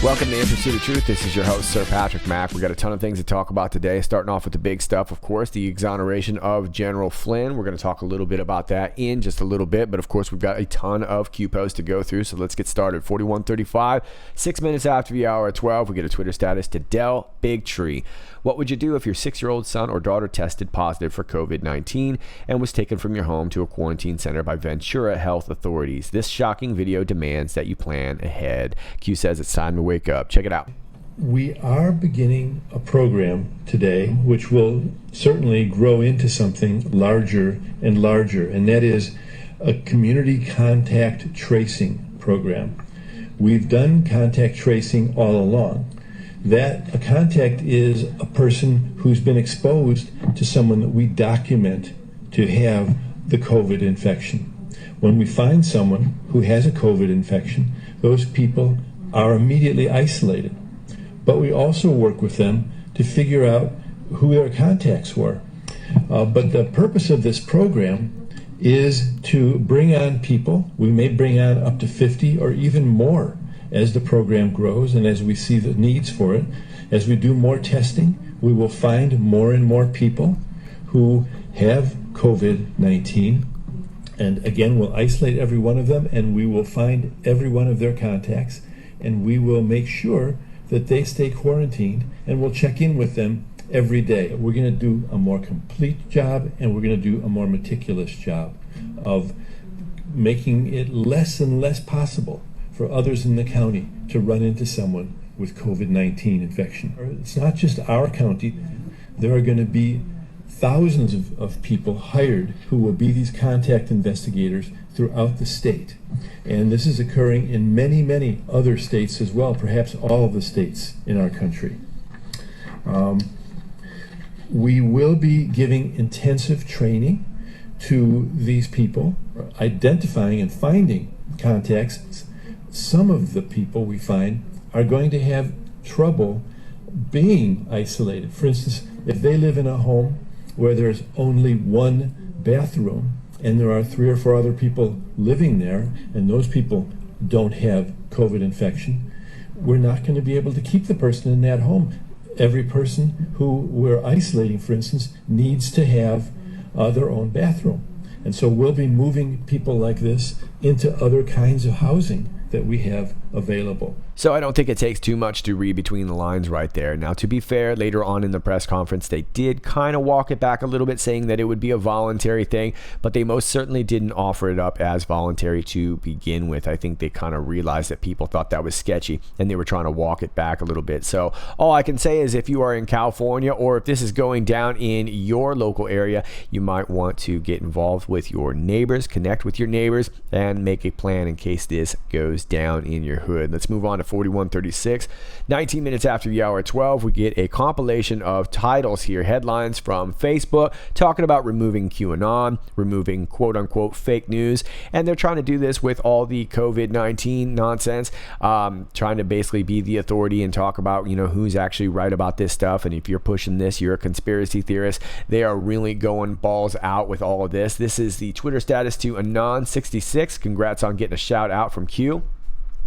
Welcome to In Pursuit of Truth. This is your host, Sir Patrick Mack. We got a ton of things to talk about today, starting off with the big stuff, of course, the exoneration of General Flynn. We're going to talk a little bit about that in just a little bit, but of course, we've got a ton of Q posts to go through, so let's get started. 41:35, 6 minutes after the hour at 12, we get a Twitter status to Del Big Tree. What would you do if your 6-year-old son or daughter tested positive for COVID-19 and was taken from your home to a quarantine center by Ventura health authorities? This shocking video demands that you plan ahead. Q says it's time to wake up. Check it out. We are beginning a program today which will certainly grow into something larger, and that is a community contact tracing program. We've done contact tracing all along. That a contact is a person who's been exposed to someone that we document to have the COVID infection. When we find someone who has a COVID infection, those people are immediately isolated. But we also work with them to figure out who their contacts were. But the purpose of this program is to bring on people. We may bring on up to 50 or even more as the program grows and as we see the needs for it. As we do more testing, we will find more and more people who have COVID-19. And again, we'll isolate every one of them, and we will find every one of their contacts, and we will make sure that they stay quarantined, and we'll check in with them every day. We're going to do a more complete job, and we're going to do a more meticulous job of making it less and less possible for others in the county to run into someone with COVID-19 infection. It's not just our county. There are going to be thousands of people hired who will be these contact investigators throughout the state. And this is occurring in many, many other states as well, perhaps all of the states in our country. We will be giving intensive training to these people, identifying and finding contacts. Some of the people we find are going to have trouble being isolated. For instance, if they live in a home where there's only one bathroom and there are 3 or 4 other people living there, and those people don't have COVID infection, we're not going to be able to keep the person in that home. Every person who we're isolating, for instance, needs to have their own bathroom. And so we'll be moving people like this into other kinds of housing that we have available. So I don't think it takes too much to read between the lines right there. Now, to be fair, later on in the press conference, they did kind of walk it back a little bit, saying that it would be a voluntary thing, but they most certainly didn't offer it up as voluntary to begin with. I think they kind of realized that people thought that was sketchy, and they were trying to walk it back a little bit. So all I can say is if you are in California, or if this is going down in your local area, you might want to get involved with your neighbors, connect with your neighbors, and make a plan in case this goes down in your hood. Let's move on to 41:36. 19 minutes after the hour at 12, we get a compilation of titles here, headlines from Facebook talking about removing QAnon, removing quote-unquote fake news, and they're trying to do this with all the COVID-19 nonsense, trying to basically be the authority and talk about, who's actually right about this stuff, and if you're pushing this, you're a conspiracy theorist. They are really going balls out with all of this. This is the Twitter status to Anon66. Congrats on getting a shout out from Q.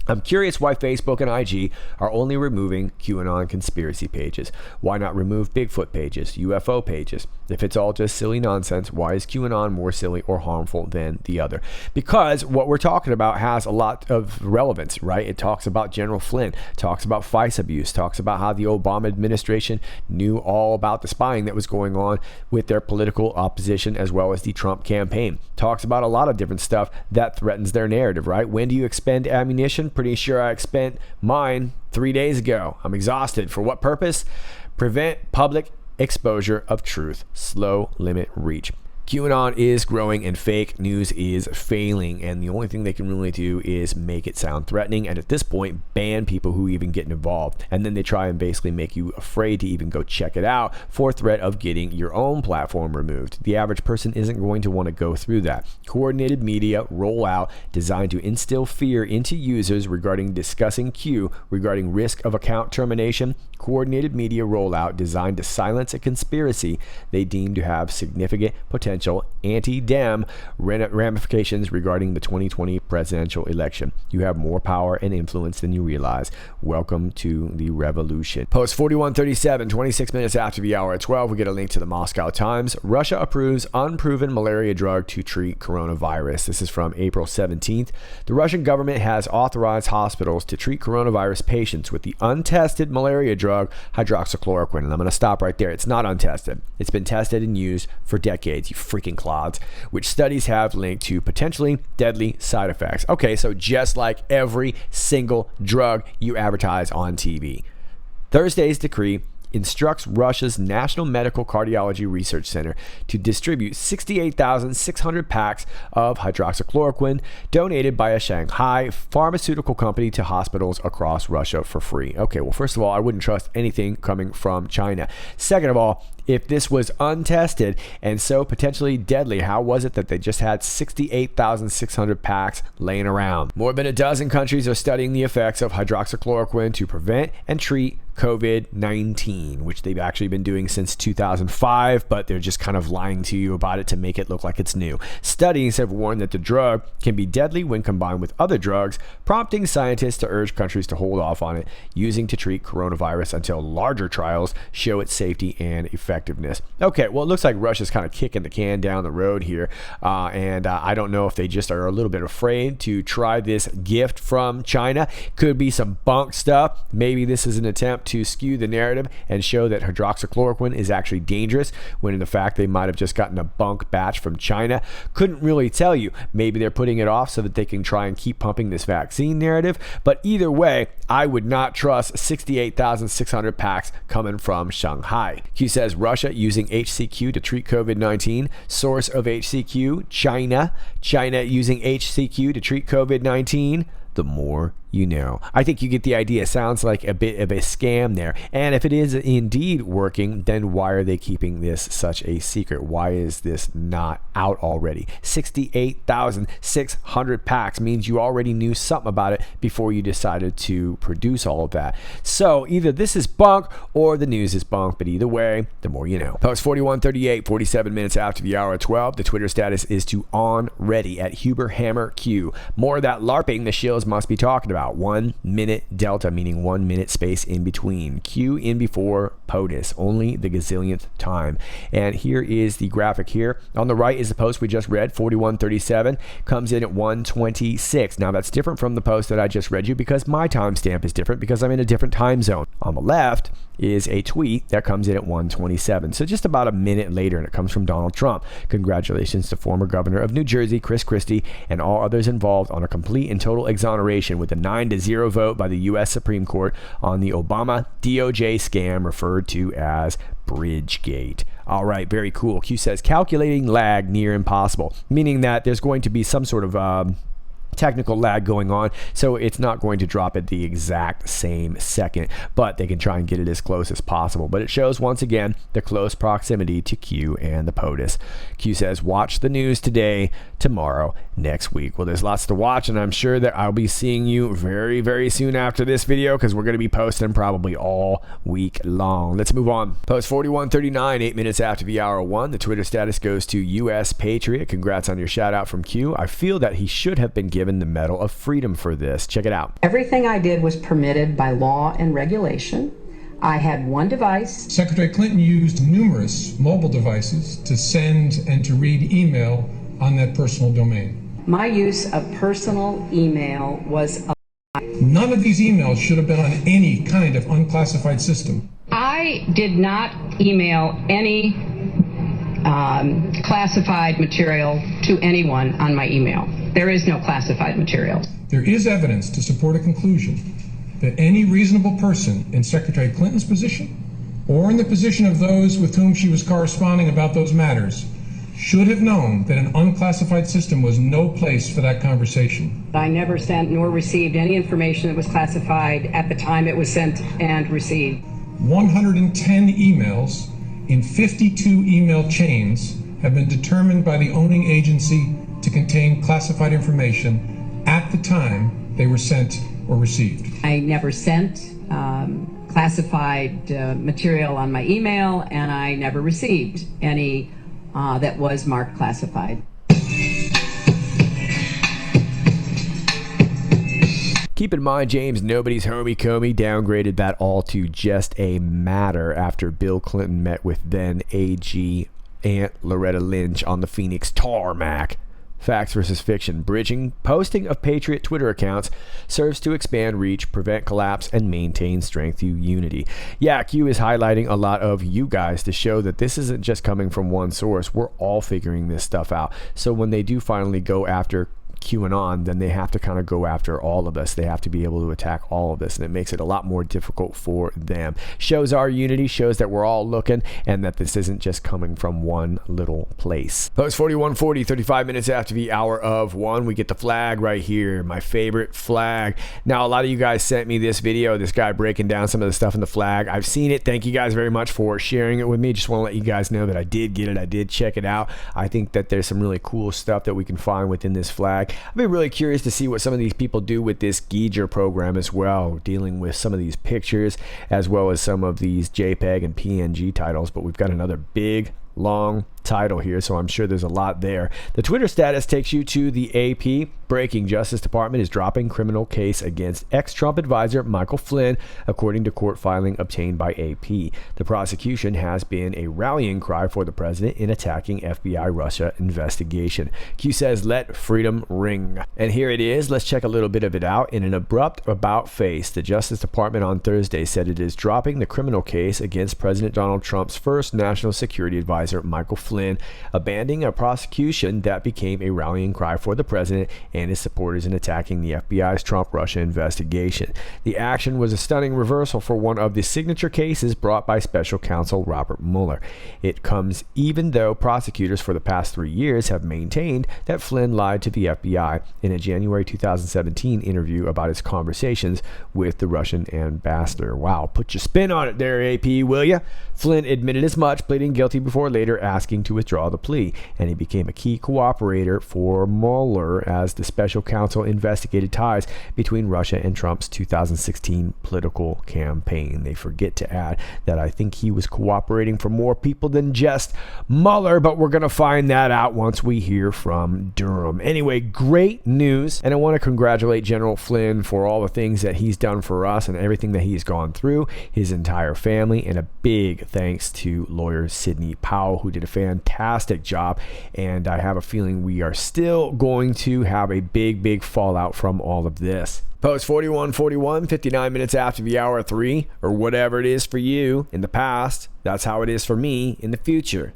I'm curious why Facebook and IG are only removing QAnon conspiracy pages. Why not remove Bigfoot pages, UFO pages? If it's all just silly nonsense, why is QAnon more silly or harmful than the other? Because what we're talking about has a lot of relevance, right? It talks about General Flynn, talks about FICE abuse, talks about how the Obama administration knew all about the spying that was going on with their political opposition as well as the Trump campaign. Talks about a lot of different stuff that threatens their narrative, right? When do you expend ammunition? Pretty sure I spent mine 3 days ago. I'm exhausted. For what purpose? Prevent public exposure of truth. Slow, limit, reach. QAnon is growing and fake news is failing, and the only thing they can really do is make it sound threatening, and at this point ban people who even get involved, and then they try and basically make you afraid to even go check it out for threat of getting your own platform removed. The average person isn't going to want to go through that. Coordinated media rollout designed to instill fear into users regarding discussing Q regarding risk of account termination. Coordinated media rollout designed to silence a conspiracy they deem to have significant potential anti-Dem ramifications regarding the 2020 presidential election. You have more power and influence than you realize. Welcome to the revolution. Post 4137, 26 minutes after the hour at 12, we get a link to the Moscow Times. Russia approves unproven malaria drug to treat coronavirus. This is from April 17th. The Russian government has authorized hospitals to treat coronavirus patients with the untested malaria drug hydroxychloroquine. And I'm going to stop right there. It's not untested. It's been tested and used for decades, you freaking clods, which studies have linked to potentially deadly side effects. Okay, so just like every single drug you advertise on TV. Thursday's decree instructs Russia's National Medical Cardiology Research Center to distribute 68,600 packs of hydroxychloroquine donated by a Shanghai pharmaceutical company to hospitals across Russia for free. Okay, well, first of all, I wouldn't trust anything coming from China. Second of all, if this was untested and so potentially deadly, how was it that they just had 68,600 packs laying around? More than a dozen countries are studying the effects of hydroxychloroquine to prevent and treat COVID-19, which they've actually been doing since 2005, but they're just kind of lying to you about it to make it look like it's new. Studies have warned that the drug can be deadly when combined with other drugs, prompting scientists to urge countries to hold off on it using to treat coronavirus until larger trials show its safety and effectiveness. Okay, well, it looks like Russia's kind of kicking the can down the road here, and I don't know if they just are a little bit afraid to try this gift from China. Could be some bunk stuff. Maybe this is an attempt to skew the narrative and show that hydroxychloroquine is actually dangerous, when in fact they might have just gotten a bunk batch from China. Couldn't really tell you. Maybe they're putting it off so that they can try and keep pumping this vaccine narrative. But either way, I would not trust 68,600 packs coming from Shanghai. Q says Russia using HCQ to treat COVID-19. Source of HCQ, China. China using HCQ to treat COVID-19. The more you know. I think you get the idea. Sounds like a bit of a scam there. And if it is indeed working, then why are they keeping this such a secret? Why is this not out already? 68,600 packs means you already knew something about it before you decided to produce all of that. So either this is bunk or the news is bunk, but either way, the more you know. Post 4138, 47 minutes after the hour of 12, the Twitter status is to on ready at Huber Hammer Q. More of that LARPing the shills must be talking about. 1 minute delta, meaning 1 minute space in between. Q in before POTUS, only the gazillionth time. And here is the graphic here. On the right is the post we just read, 4137, comes in at 126. Now that's different from the post that I just read you because my timestamp is different because I'm in a different time zone. On the left is a tweet that comes in at 127. So just about a minute later, and it comes from Donald Trump. Congratulations to former governor of New Jersey, Chris Christie, and all others involved on a complete and total exoneration with a 9-0 vote by the U.S. Supreme Court on the Obama DOJ scam referred to as Bridgegate. All right, very cool. Q says calculating lag near impossible, meaning that there's going to be some sort of technical lag going on, so it's not going to drop at the exact same second, but they can try and get it as close as possible. But it shows once again the close proximity to Q and the POTUS. Q says watch the news today, tomorrow, next week. Well, there's lots to watch, and I'm sure that I'll be seeing you very, very soon after this video because we're going to be posting probably all week long. Let's move on. Post 4139, 8 minutes after the hour 1. The Twitter status goes to US Patriot. Congrats on your shout out from Q. I feel that he should have been given the Medal of Freedom for this. Check it out. Everything I did was permitted by law and regulation. I had one device. Secretary Clinton used numerous mobile devices to send and to read email on that personal domain. My use of personal email was None of these emails should have been on any kind of unclassified system. I did not email any classified material to anyone on my email. There is no classified material. There is evidence to support a conclusion that any reasonable person in Secretary Clinton's position or in the position of those with whom she was corresponding about those matters should have known that an unclassified system was no place for that conversation. I never sent nor received any information that was classified at the time it was sent and received. 110 emails in 52 email chains have been determined by the owning agency to contain classified information at the time they were sent or received. I never sent classified material on my email, and I never received any that was marked classified. Keep in mind, James, nobody's homie Comey downgraded that all to just a matter after Bill Clinton met with then AG Aunt Loretta Lynch on the Phoenix tarmac. Facts versus fiction. Bridging posting of Patriot Twitter accounts serves to expand reach, prevent collapse, and maintain strength through unity. Yeah, Q is highlighting a lot of you guys to show that this isn't just coming from one source. We're all figuring this stuff out. So when they do finally go after QAnon, then they have to kind of go after all of us. They have to be able to attack all of us, and it makes it a lot more difficult for them. Shows our unity, shows that we're all looking, and that this isn't just coming from one little place. Post 4140, 35 minutes after the hour of 1, we get the flag right here, my favorite flag. Now, a lot of you guys sent me this video, this guy breaking down some of the stuff in the flag. I've seen it. Thank you guys very much for sharing it with me. Just want to let you guys know that I did get it. I did check it out. I think that there's some really cool stuff that we can find within this flag. I've been really curious to see what some of these people do with this Geiger program as well, dealing with some of these pictures as well as some of these JPEG and PNG titles. But we've got another big, long title here, so I'm sure there's a lot there. The Twitter status takes you to the AP. Breaking: Justice Department is dropping criminal case against ex-Trump advisor Michael Flynn, according to court filing obtained by AP. The prosecution has been a rallying cry for the president in attacking FBI Russia investigation. Q says, let freedom ring. And here it is. Let's check a little bit of it out. In an abrupt about-face, the Justice Department on Thursday said it is dropping the criminal case against President Donald Trump's first national security advisor, Michael Flynn, abandoning a prosecution that became a rallying cry for the president and his supporters in attacking the FBI's Trump-Russia investigation. The action was a stunning reversal for one of the signature cases brought by special counsel Robert Mueller. It comes even though prosecutors for the past 3 years have maintained that Flynn lied to the FBI in a January 2017 interview about his conversations with the Russian ambassador. Wow, put your spin on it there, AP, will ya? Flynn admitted as much, pleading guilty before later asking to withdraw the plea, and he became a key cooperator for Mueller as the special counsel investigated ties between Russia and Trump's 2016 political campaign. They forget to add that I think he was cooperating for more people than just Mueller, but we're going to find that out once we hear from Durham. Anyway, great news, and I want to congratulate General Flynn for all the things that he's done for us and everything that he's gone through, his entire family, and a big thanks to lawyer Sidney Powell, who did a fantastic job, and I have a feeling we are still going to have a big fallout from all of this. Post 4141, 59 minutes after the hour 3, or whatever it is for you in the past. That's how it is for me in the future.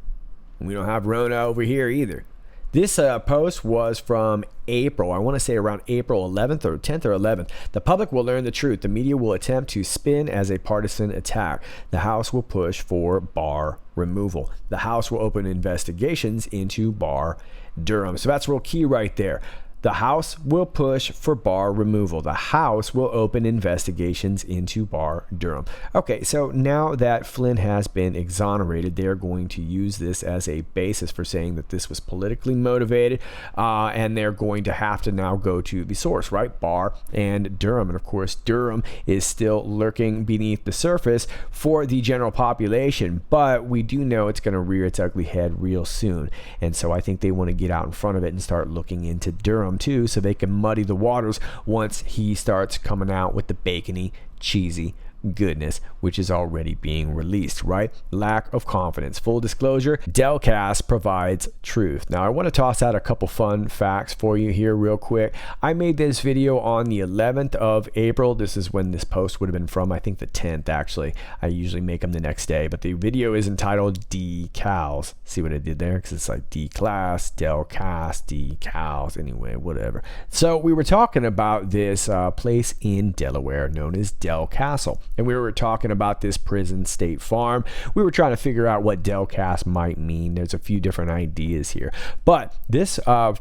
We don't have Rona over here either. This post was from April. I want to say around April 11th or 10th or 11th. The public will learn the truth. The media will attempt to spin as a partisan attack. The House will push for Barr removal. The House will open investigations into Barr Durham. So that's real key right there. The House will push for Barr removal. The House will open investigations into Barr Durham. Okay, so now that Flynn has been exonerated, they're going to use this as a basis for saying that this was politically motivated, and they're going to have to now go to the source, right? Barr and Durham. And of course, Durham is still lurking beneath the surface for the general population, but we do know it's going to rear its ugly head real soon. And so I think they want to get out in front of it and start looking into Durham too, so they can muddy the waters once he starts coming out with the bacony, cheesy goodness, which is already being released, right? Lack of confidence. Full disclosure, Delcast provides truth. Now, I want to toss out a couple fun facts for you here real quick. I made this video on the 11th of April. This is when this post would have been from, I think the 10th actually. I usually make them the next day, but the video is entitled Decals. See what I did there? Because it's like D-Class, Delcast, Decals, anyway, whatever. So we were talking about this place in Delaware known as Del Castle. and we were talking about this prison state farm. We were trying to figure out what Delcast might mean. There's a few different ideas here, but this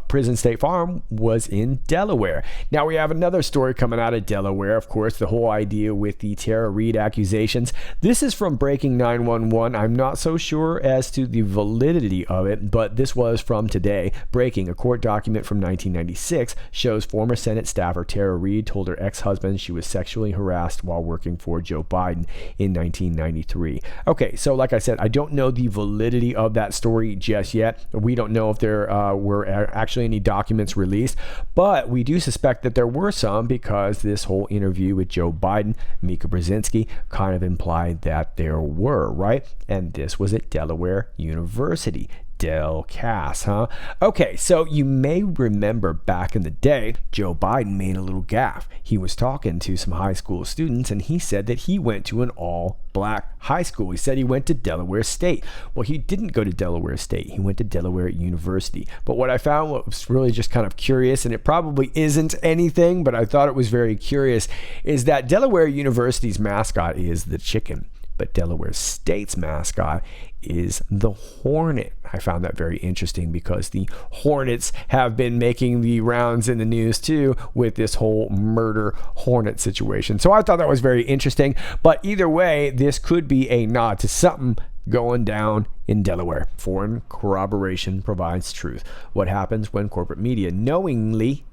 prison state farm was in Delaware. Now we have another story coming out of Delaware, of course, the whole idea with the Tara Reade accusations. This is from Breaking 911. I'm not so sure as to the validity of it, but this was from today. Breaking, a court document from 1996 shows former Senate staffer Tara Reade told her ex-husband she was sexually harassed while working for Joe Biden in 1993. Okay, so like I said, I don't know the validity of that story just yet. We don't know if there were actually any documents released, but we do suspect that there were some, because this whole interview with Joe Biden, Mika Brzezinski, kind of implied that there were, right? And this was at Delaware University. Delcast, huh? Okay, so you may remember back in the day, Joe Biden made a little gaffe. He was talking to some high school students, and he said that he went to an all-black high school. He said he went to Delaware State. Well, he didn't go to Delaware State. He went to Delaware University. But what I found was really just kind of curious, and it probably isn't anything, but I thought it was very curious, is that Delaware University's mascot is the chicken, but Delaware State's mascot is the Hornet. I found that very interesting because the Hornets have been making the rounds in the news too with this whole murder Hornet situation. So I thought that was very interesting, but either way, this could be a nod to something going down in Delaware. Foreign corroboration provides truth. What happens when corporate media knowingly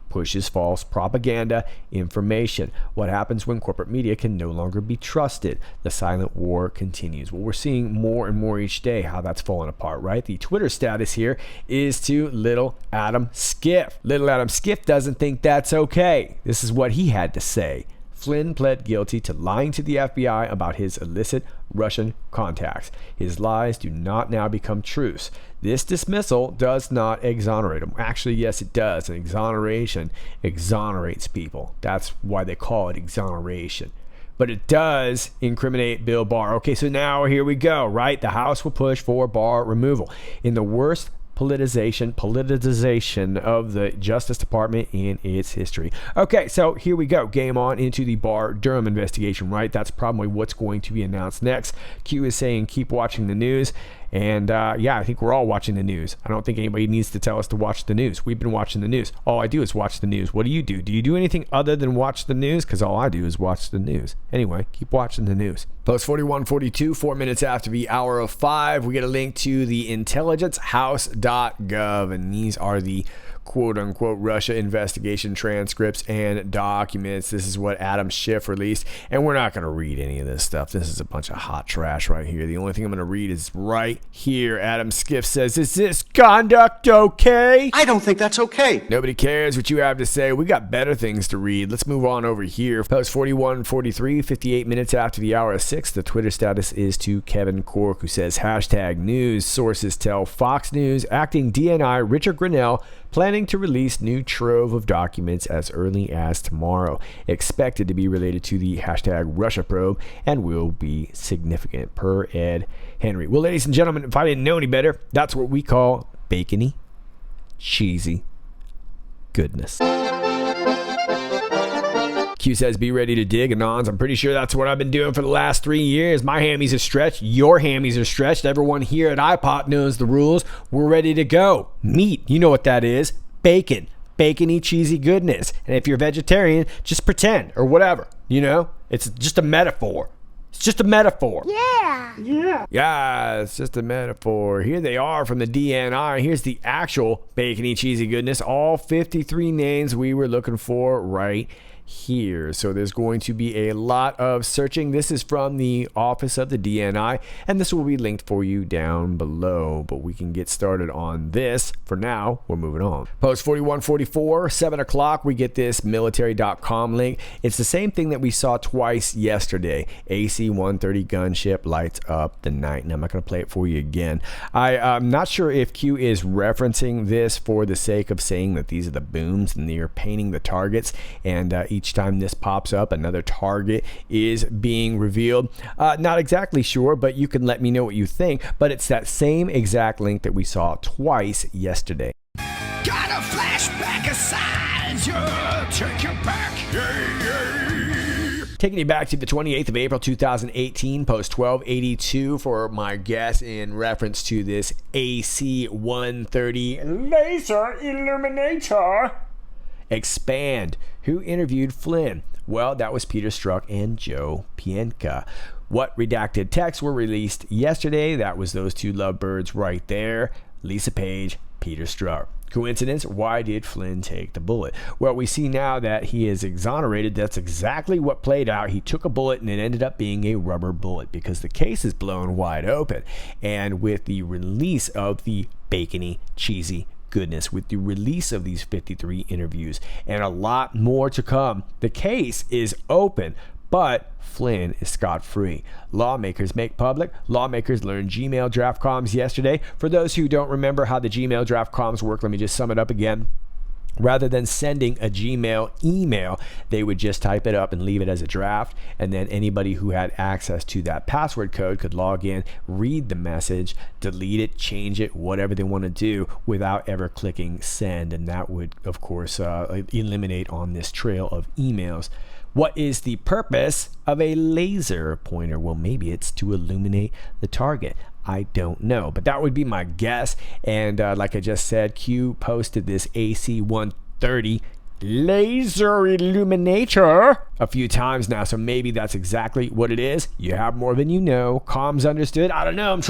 pushes false propaganda information? What happens when corporate media can no longer be trusted? The silent war continues. Well, we're seeing more and more each day how that's falling apart, right? The Twitter status here is to Little Adam Skiff. Little Adam Skiff doesn't think that's okay. This is what he had to say. Flynn pled guilty to lying to the FBI about his illicit Russian contacts. His lies do not now become truths. This dismissal does not exonerate him. Actually, yes, it does. An exoneration exonerates people. That's why they call it exoneration. But it does incriminate Bill Barr. Okay, so now here we go, right? The House will push for Barr removal. In the worst politicization of the Justice Department in its history. Okay, so here we go. Game on into the Barr-Durham investigation, right? That's probably what's going to be announced next. Q is saying keep watching the news. And yeah, I think we're all watching the news. I don't think anybody needs to tell us to watch the news. We've been watching the news. All I do is watch the news. What do you do? Do you do anything other than watch the news? Because all I do is watch the news. Anyway, keep watching the news. Post 4142, 4 minutes after the hour of 5, we get a link to the intelligencehouse.gov, and these are the quote-unquote Russia investigation transcripts and documents. This is what Adam Schiff released, and we're not going to read any of this stuff. This is a bunch of hot trash right here. The only thing I'm going to read is right here. Adam Schiff says, is this conduct okay? I don't think that's okay. Nobody cares what you have to say. We got better things to read. Let's move on over here. Post 4143, 58 minutes after the hour of 6. The Twitter status is to Kevin Cork, who says, hashtag news. Sources tell Fox News acting DNI Richard Grinnell planning to release new trove of documents as early as tomorrow, expected to be related to the hashtag Russia probe and will be significant, per Ed Henry. Well, ladies and gentlemen, if I didn't know any better, that's what we call bacony, cheesy goodness. Q says, be ready to dig, Anons. I'm pretty sure that's what I've been doing for the last 3 years. My hammies are stretched. Your hammies are stretched. Everyone here at IPOT knows the rules. We're ready to go. Meat, you know what that is. Bacon. Bacony, cheesy goodness. And if you're vegetarian, just pretend or whatever. You know, it's just a metaphor. It's just a metaphor. Yeah, it's just a metaphor. Here they are from the DNI. Here's the actual bacony, cheesy goodness. All 53 names we were looking for right here. So there's going to be a lot of searching. This is from the office of the DNI, and this will be linked for you down below, but we can get started on this. For now, we're moving on. Post 4144, 7 o'clock, we get this military.com link. It's the same thing that we saw twice yesterday. AC-130 gunship lights up the night, and I'm not going to play it for you again. I'm not sure if Q is referencing this for the sake of saying that these are the booms and they're painting the targets, and each time this pops up, another target is being revealed. Not exactly sure, but you can let me know what you think. But it's that same exact link that we saw twice yesterday. Got a flashback of signs, take you back, Taking you back to the 28th of April, 2018, post 1282 for my guess in reference to this AC-130 laser illuminator. Expand. Who interviewed Flynn? Well, that was Peter Strzok and Joe Pientka. What redacted texts were released yesterday? That was those two lovebirds right there. Lisa Page, Peter Strzok. Coincidence? Why did Flynn take the bullet? Well, we see now that he is exonerated. That's exactly what played out. He took a bullet and it ended up being a rubber bullet because the case is blown wide open. And with the release of the bacony, cheesy goodness, with the release of these 53 interviews and a lot more to come, the case is open. But Flynn is scot-free. Lawmakers make public. Lawmakers learned Gmail draft comms yesterday. For those who don't remember how the Gmail draft comms work, let me just sum it up again. Rather than sending a Gmail email, they would just type it up and leave it as a draft, and then anybody who had access to that password code could log in, read the message, delete it, change it, whatever they want to do without ever clicking send, and that would, of course, eliminate on this trail of emails. What is the purpose of a laser pointer? Well, maybe it's to illuminate the target. I don't know, but that would be my guess. And like I just said, Q posted this AC-130 laser illuminator a few times now, so maybe that's exactly what it is. You have more than you know. Comms understood. I don't know. I'm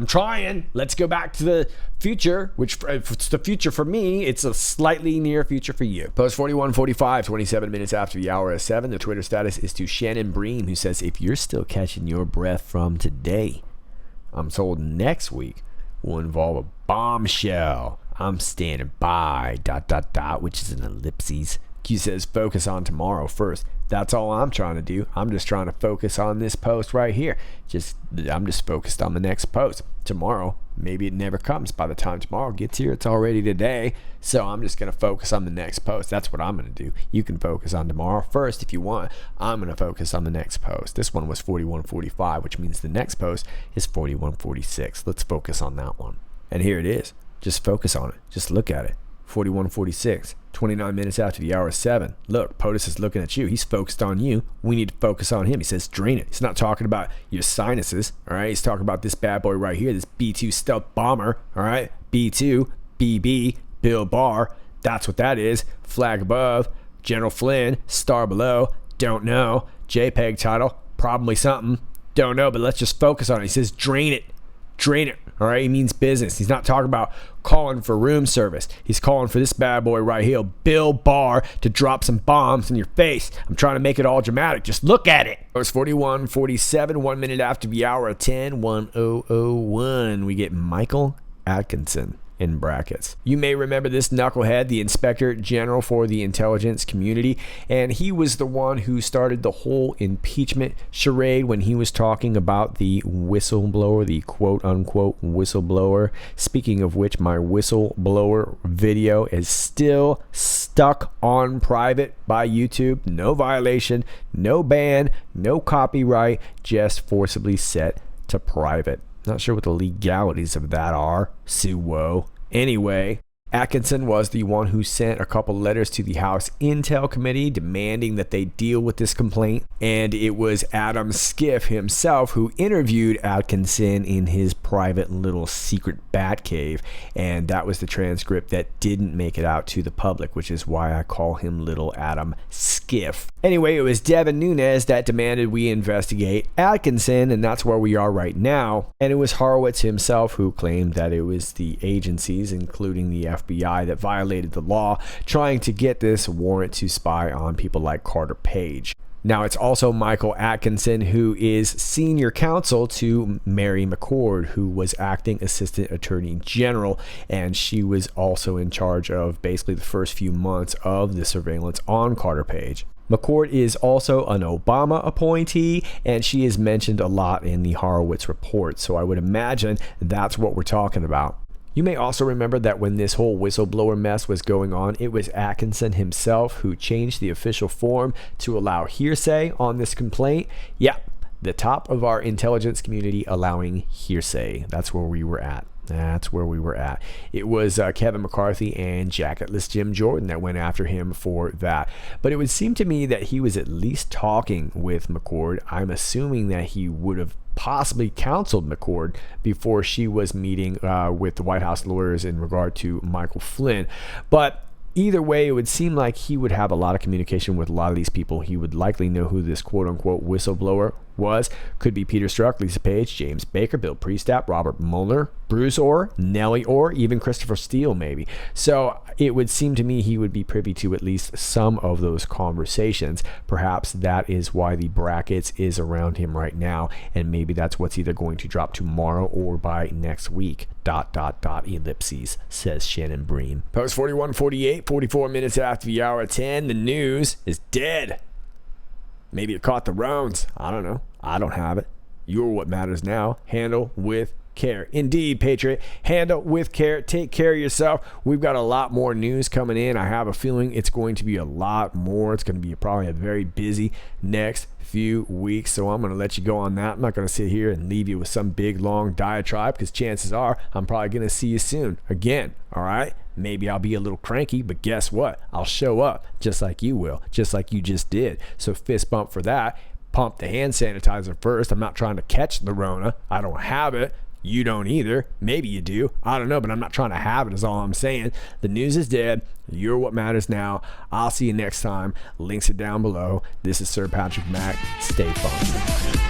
trying. Let's go back to the future, which if it's the future for me, it's a slightly near future for you. Post 41:45, 27 minutes after the hour of 7. The Twitter status is to Shannon Bream, who says, if you're still catching your breath from today, I'm told next week will involve a bombshell. I'm standing by, ... which is an ellipses. Q says, focus on tomorrow first. That's all I'm trying to do. I'm just trying to focus on this post right here. I'm just focused on the next post. Tomorrow, maybe it never comes. By the time tomorrow gets here, it's already today. So I'm just going to focus on the next post. That's what I'm going to do. You can focus on tomorrow first if you want. I'm going to focus on the next post. This one was 41:45, which means the next post is 41:46. Let's focus on that one. And here it is. Just focus on it. Just look at it. 41:46, 29 minutes after the hour of 7. Look, POTUS is looking at you. He's focused on you. We need to focus on him. He says, drain it. He's not talking about your sinuses, all right? He's talking about this bad boy right here, this B-2 stealth bomber, all right? B-2, BB, Bill Barr. That's what that is. Flag above, General Flynn, star below, don't know. JPEG title, probably something. Don't know, but let's just focus on it. He says, drain it. Drain it. All right, he means business. He's not talking about calling for room service. He's calling for this bad boy right here, Bill Barr, to drop some bombs in your face. I'm trying to make it all dramatic. Just look at it. It's 41:47, 1 minute after the hour of 10, 1001. We get Michael Atkinson in brackets. You may remember this knucklehead, the Inspector General for the intelligence community, and he was the one who started the whole impeachment charade when he was talking about the whistleblower, the quote-unquote whistleblower. Speaking of which, my whistleblower video is still stuck on private by YouTube. No violation, no ban, no copyright, just forcibly set to private. Not sure what the legalities of that are. Suwo. Anyway, Atkinson was the one who sent a couple letters to the House Intel Committee demanding that they deal with this complaint. And it was Adam Schiff himself who interviewed Atkinson in his private little secret bat cave. And that was the transcript that didn't make it out to the public, which is why I call him Little Adam Schiff. Anyway, it was Devin Nunes that demanded we investigate Atkinson, and that's where we are right now. And it was Horowitz himself who claimed that it was the agencies, including the FBI, that violated the law, trying to get this warrant to spy on people like Carter Page. Now, it's also Michael Atkinson who is senior counsel to Mary McCord, who was acting assistant attorney general, and she was also in charge of basically the first few months of the surveillance on Carter Page. McCord is also an Obama appointee, and she is mentioned a lot in the Horowitz report, so I would imagine that's what we're talking about. You may also remember that when this whole whistleblower mess was going on, it was Atkinson himself who changed the official form to allow hearsay on this complaint. Yeah, the top of our intelligence community allowing hearsay. That's where we were at. That's where we were at. It was Kevin McCarthy and jacketless Jim Jordan that went after him for that. But it would seem to me that he was at least talking with McCord. I'm assuming that he would have possibly counseled McCord before she was meeting with the White House lawyers in regard to Michael Flynn. But either way, it would seem like he would have a lot of communication with a lot of these people. He would likely know who this quote-unquote whistleblower was. Could be Peter Strzok, Lisa Page, James Baker, Bill Priestap, Robert Mueller, Bruce Orr, Nellie Orr, even Christopher Steele maybe. So it would seem to me he would be privy to at least some of those conversations. Perhaps that is why the brackets is around him right now, and maybe that's what's either going to drop tomorrow or by next week. ... ellipses, says Shannon Bream. Post 41:48, 44 minutes after the hour of 10. The news is dead. Maybe it caught the rounds. I don't know. I don't have it. You're what matters now. Handle with care. Indeed, Patriot. Handle with care. Take care of yourself. We've got a lot more news coming in. I have a feeling it's going to be a lot more. It's going to be probably a very busy next few weeks, so I'm going to let you go on that. I'm not going to sit here and leave you with some big long diatribe, because chances are I'm probably going to see you soon again. All right, maybe I'll be a little cranky, but guess what? I'll show up just like you will, just like you just did. So fist bump for that. Pump the hand sanitizer first. I'm not trying to catch the Rona. I don't have it. You don't either. Maybe you do. I don't know, but I'm not trying to have it is all I'm saying. The news is dead. You're what matters now. I'll see you next time. Links are down below. This is Sir Patrick Mack. Stay funky.